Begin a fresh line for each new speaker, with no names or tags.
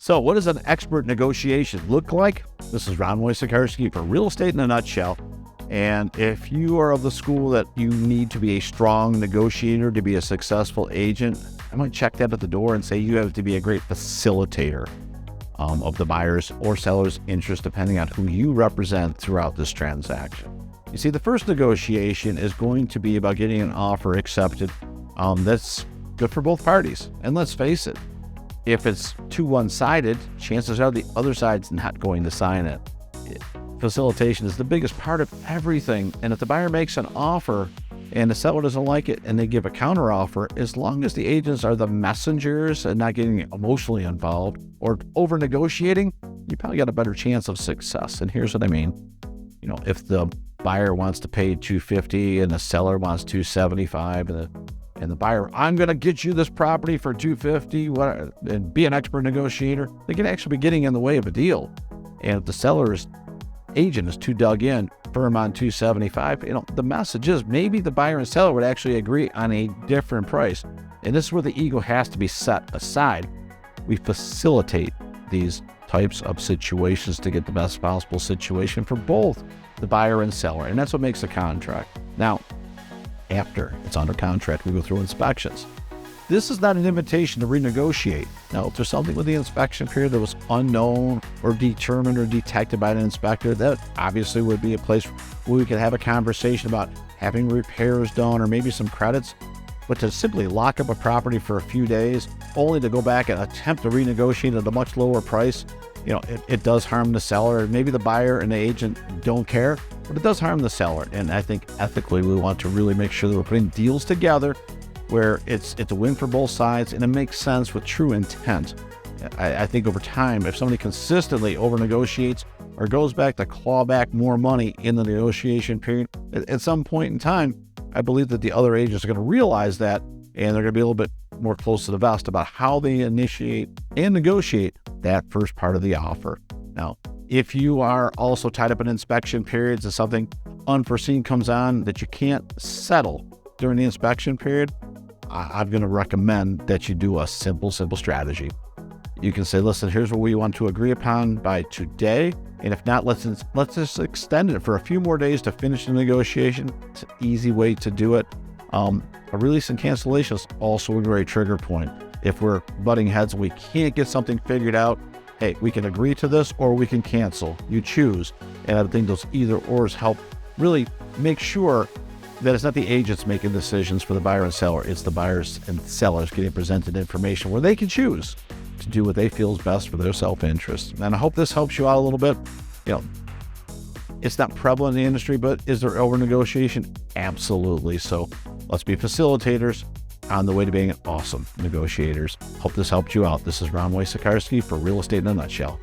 So what does an expert negotiation look like? This is Ron Wojciechowski for Real Estate in a Nutshell. And if you are of the school that you need to be a strong negotiator to be a successful agent, I might check that at the door and say you have to be a great facilitator of the buyer's or seller's interest, depending on who you represent throughout this transaction. You see, the first negotiation is going to be about getting an offer accepted that's good for both parties. And let's face it, if it's too one-sided, chances are the other side's not going to sign it. Facilitation is the biggest part of everything. And if the buyer makes an offer and the seller doesn't like it and they give a counteroffer, as long as the agents are the messengers and not getting emotionally involved or over negotiating, you probably got a better chance of success. And here's what I mean. If the buyer wants to pay $250 and the seller wants $275 and the buyer, I'm going to get you this property for $250 and be an expert negotiator, they can actually be getting in the way of a deal. And if the seller's agent is too dug in, firm on $275, the message is maybe the buyer and seller would actually agree on a different price. And this is where the ego has to be set aside. We facilitate these types of situations to get the best possible situation for both the buyer and seller. And that's what makes a contract. Now, after it's under contract, we go through inspections. This is not an invitation to renegotiate. Now, if there's something with the inspection period that was unknown or determined or detected by an inspector, that obviously would be a place where we could have a conversation about having repairs done or maybe some credits. But to simply lock up a property for a few days, only to go back and attempt to renegotiate at a much lower price, it does harm the seller. Maybe the buyer and the agent don't care, but it does harm the seller. And I think ethically, we want to really make sure that we're putting deals together where it's a win for both sides and it makes sense with true intent. I think over time, if somebody consistently over negotiates or goes back to claw back more money in the negotiation period, at some point in time, I believe that the other agents are going to realize that, and they're going to be a little bit more close to the vest about how they initiate and negotiate that first part of the offer. Now, if you are also tied up in inspection periods and something unforeseen comes on that you can't settle during the inspection period, I'm going to recommend that you do a simple strategy. You can say, listen, here's what we want to agree upon by today. And if not, let's just extend it for a few more days to finish the negotiation. It's an easy way to do it. A release and cancellation is also a great trigger point. If we're butting heads and we can't get something figured out, hey, we can agree to this or we can cancel. You choose. And I think those either ors help really make sure that it's not the agents making decisions for the buyer and seller. It's the buyers and sellers getting presented information where they can choose to do what they feel is best for their self-interest. And I hope this helps you out a little bit. It's not prevalent in the industry, but is there over negotiation? Absolutely. So let's be facilitators on the way to being awesome negotiators. Hope this helped you out. This is Ron Wojciechowski for Real Estate in a Nutshell.